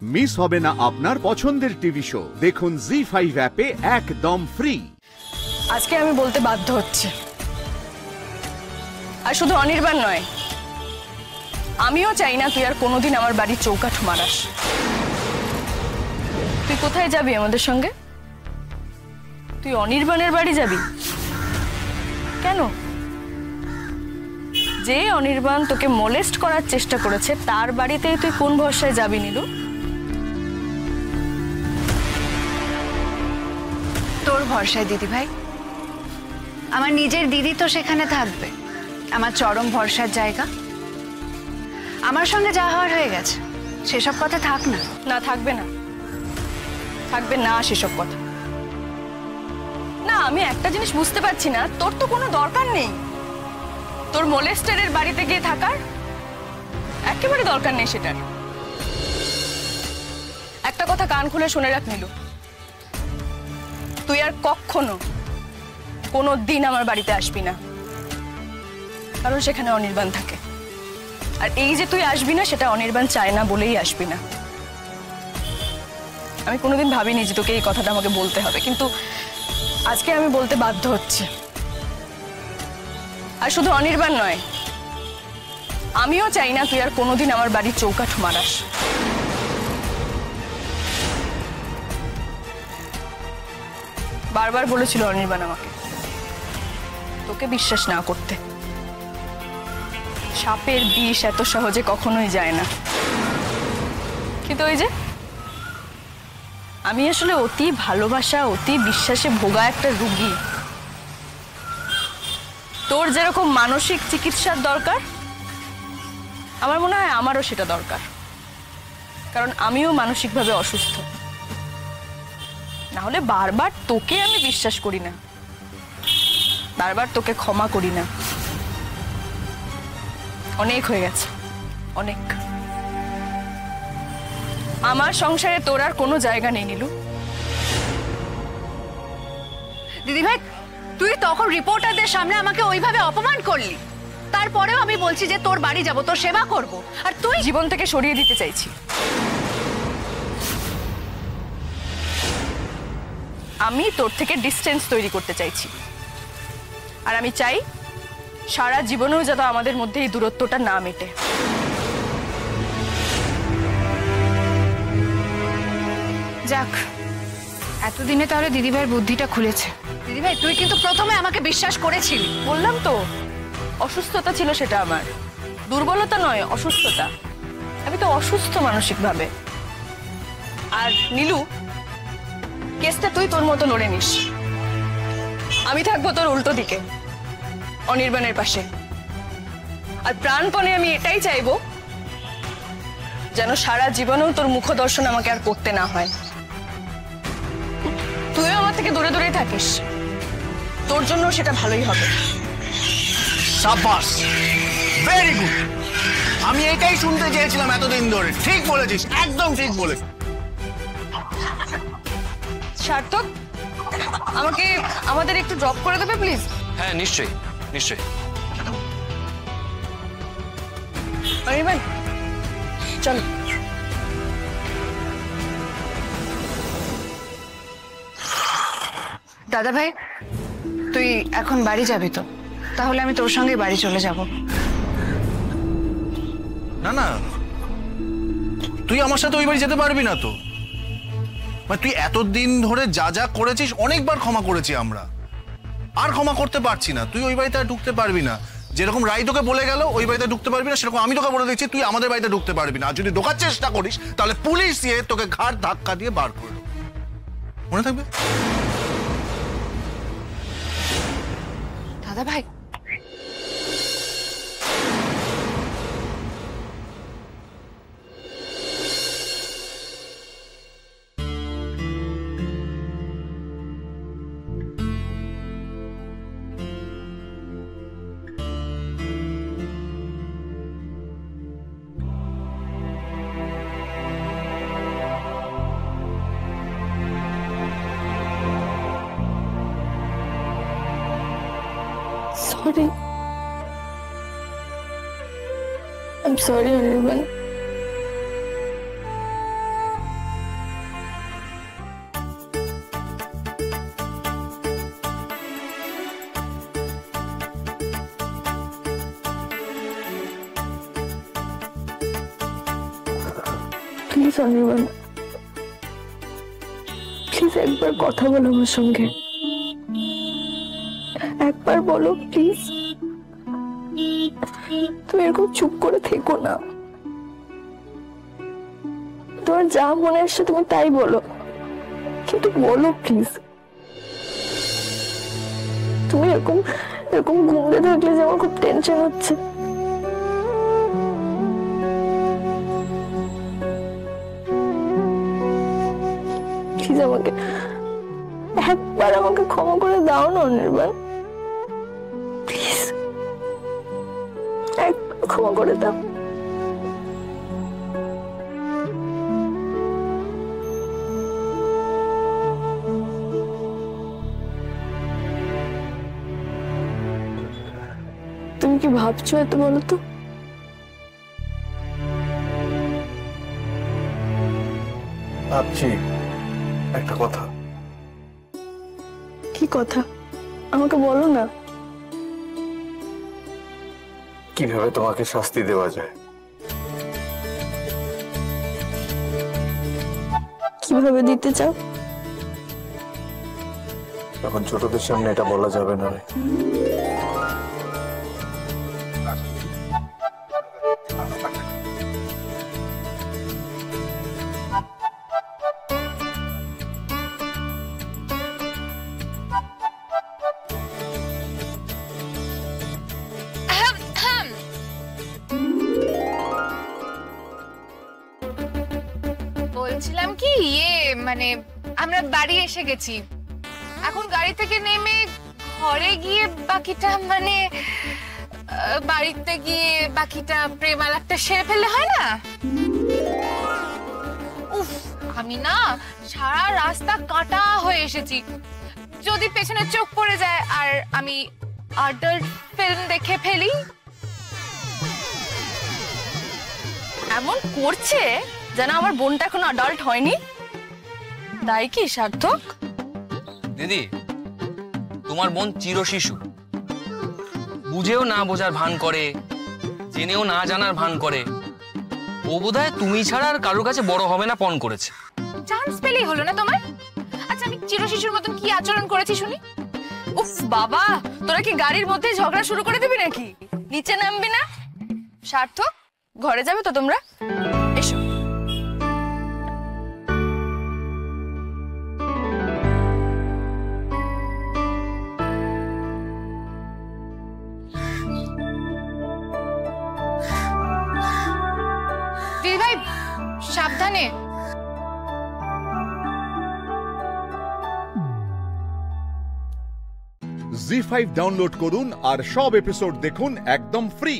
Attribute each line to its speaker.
Speaker 1: Miss হবে না আপনার পছন্দের টিভি শো। দেখুন জি5 অ্যাপে একদম ফ্রি।
Speaker 2: আজকে আমি বলতে বাধ্য হচ্ছে, আর শুধু অনির্বাণ নয়, আমিও চাই না তুই আর কোনোদিন আমার বাড়ির চৌকাঠ মারাস। তুই কোথায় যাবি আমাদের সঙ্গে? তুই অনির্বাণের বাড়ি যাবি কেন? যে অনির্বাণ তোকে মোলেস্ট করার চেষ্টা করেছে তার বাড়িতেই তুই কোন ভরসায় যাবি নীলু?
Speaker 3: তোর ভরসায় দিদি ভাই, আমার নিজের দিদি তো সেখানে থাকবে, আমার চরম ভরসার জায়গা। আমার সঙ্গে যা হওয়ার হয়ে গেছে, সেসব কথা থাক না।
Speaker 2: না, থাকবে না, থাকবে না সেসব কথা। না, আমি একটা জিনিস বুঝতে পারছি না, তোর তো কোনো দরকার নেই তোর মোলেস্টারের বাড়িতে গিয়ে থাকার, একেবারে দরকার নেই সেটার। একটা কথা কান খুলে শুনে রাখ নীলু, তুই আর কখনো কোনো দিন আমার বাড়িতে আসবি না, কারণ সেখানে অনির্বাণ থাকে। আর এই যে তুই আসবি না, সেটা অনির্বাণ চায় না বলেই আসবি না। আমি কোনোদিন ভাবিনি যে তোকে এই কথাটা আমাকে বলতে হবে, কিন্তু আজকে আমি বলতে বাধ্য হচ্ছে। আর শুধু অনির্বাণ নয়, আমিও চাই না তুই আর কোনোদিন আমার বাড়ির চৌকাঠ মারাস। বারবার বলেছিল অনির্বাণ আমাকে তোকে বিশ্বাস না করতে। সাপের বিষ এত সহজে কখনোই যায় না, কিন্তু ওই যে আমি আসলে অতি ভালোবাসা, অতি বিশ্বাসে ভোগা একটা রোগী। তোর যেরকম মানসিক চিকিৎসার দরকার, আমার মনে হয় আমারও সেটা দরকার, কারণ আমিও মানসিকভাবে অসুস্থ। না হলে বারবার তোকে আমি বিশ্বাস করি না, বারবার তোকে ক্ষমা করি না। অনেক হয়ে গেছে, অনেক। আমার সংসারে তোর আর কোনো জায়গা নেই নীলু।
Speaker 3: দিদি ভাই, তুই তখন রিপোর্টারদের সামনে আমাকে ওইভাবে অপমান করলি, তারপরেও আমি বলছি যে তোর বাড়ি যাব, তোর সেবা করব, আর তুই
Speaker 2: জীবন থেকে সরিয়ে দিতে চাইছি। আমি তোর থেকে ডিস্টেন্স তৈরি করতে চাইছি, আর আমি চাই সারা জীবনেও যাতে আমাদের মধ্যে এই দূরত্বটা না মেটে।
Speaker 3: যাক, এতদিনে তাহলে দিদিভাইয়ের বুদ্ধিটা খুলেছে। দিদিভাই, তুই কিন্তু প্রথমে আমাকে বিশ্বাস করেছিলি।
Speaker 2: বললাম তো, অসুস্থতা ছিল সেটা আমার, দুর্বলতা নয়, অসুস্থতা। আমি তো অসুস্থ মানসিকভাবে। আর নীলু, কেসটা তুই তোর মতো লড়ে নিস, আমি থাকবো তোর উল্টো দিকে, অনির্বাণের পাশে। আর প্রাণপণে আমি এটাই চাইবো যেন সারা জীবনেও তোর মুখ দর্শন আমাকে আর করতে না হয়। তুইও আমার থেকে দূরে দূরেই থাকিস, তোর জন্য সেটা ভালোই হবে।
Speaker 4: সাবাস, ভেরি গুড। আমি এটাই শুনতে চেয়েছিলাম এতদিন ধরে। ঠিক বলেছিস, একদম ঠিক বলেছিস।
Speaker 2: সার্থক, আমাকে আমাদের একটু ড্রপ করে দেবে প্লিজ?
Speaker 5: হ্যাঁ, নিশ্চয়ই নিশ্চয়ই।
Speaker 2: অনির্বাণ, চল।
Speaker 3: দাদা ভাই, তুই এখন বাড়ি যাবি তো? তাহলে আমি তোর সঙ্গে বাড়ি চলে যাব।
Speaker 4: না না, তুই আমার সাথে ওই বাড়ি যেতে পারবি না তো। মানে তুই এতদিন ধরে যা যা করেছিস, অনেকবার ক্ষমা করেছি আমরা, আর ক্ষমা করতে পারছি না। তুই ওই বাড়িতে আর ঢুকতে পারবি না। যেরকম রাই তোকে বলে গেল ওই বাড়িতে ঢুকতে পারবি না, সেরকম আমি তোকে বলে দিচ্ছি তুই আমাদের বাড়িতে ঢুকতে পারবি না। আর যদি ঢোকার চেষ্টা করিস তাহলে পুলিশ দিয়ে তোকে ঘাড় ধাক্কা দিয়ে বার করে দেবে। মনে থাকবে?
Speaker 3: দাদা ভাই,
Speaker 2: Sorry. I'm sorry, Anirban.
Speaker 6: Please Anirban, please একবার কথা বলো আমার সঙ্গে, একবার বলো প্লিজ। তুমি এরকম চুপ করে থেকো না, তোমার যা মনে আসছে তুমি তাই বলো, কিন্তু বলো প্লিজ। তুমি এরকম এরকম ঘুমতে থাকলে যে আমার খুব টেনশন হচ্ছে। প্লিজ আমাকে একবার আমাকে ক্ষমা করে দাও না অনির্বাণ, প্লিজ একবার ক্ষমা করে দাও। তুমি কি ভাবছো এত, বলো তো?
Speaker 7: ভাবছি একটা কথা।
Speaker 6: কি কথা? আমাকে বলো না।
Speaker 7: কিভাবে তোমাকে শাস্তি দেওয়া যায়?
Speaker 6: কিভাবে দিতে চাও?
Speaker 7: এখন ছোটদের সামনে এটা বলা যাবে না রে।
Speaker 3: বলছিলাম কি, মানে আমরা বাড়ি এসে গেছি, এখন গাড়ি থেকে নেমে ঘরে গিয়ে বাকিটা মানে বাড়িতে গিয়ে বাকিটা প্রেম আলাপটা সেরে ফেললে হয় না? উফ, আমি না সারা রাস্তা কাটা হয়ে এসেছি, যদি পেছনে চোখ পড়ে যায় আর আমি অ্যাডাল্ট ফিল্ম দেখে ফেলি।
Speaker 2: এমন করছে যেন আমার বোনটা এখনো অ্যাডাল্ট হয়নি, তাই কি সার্থক?
Speaker 5: দিদি, তোমার বোন চিরশিশু, বুঝেও না বোঝার ভান করে, জেনেও না জানার ভান করে। ও বোধহয় তুমি ছাড়া আর কারোর কাছে বড় হবে না পণ করেছে।
Speaker 3: চান্স পেলেই হলো না তোমার? আচ্ছা, আমি চিরশিশুর মতন কি আচরণ করেছি শুনি?
Speaker 2: উফ বাবা, তোরা কি গাড়ির মধ্যে ঝগড়া শুরু করে দিবি নাকি? নিচে নামবি না? সার্থক, ঘরে যাবে তো তোমরা? এসো।
Speaker 3: দিদি ভাই, সাবধানে।
Speaker 1: জি5 ডাউনলোড করুন আর সব এপিসোড দেখুন একদম ফ্রি।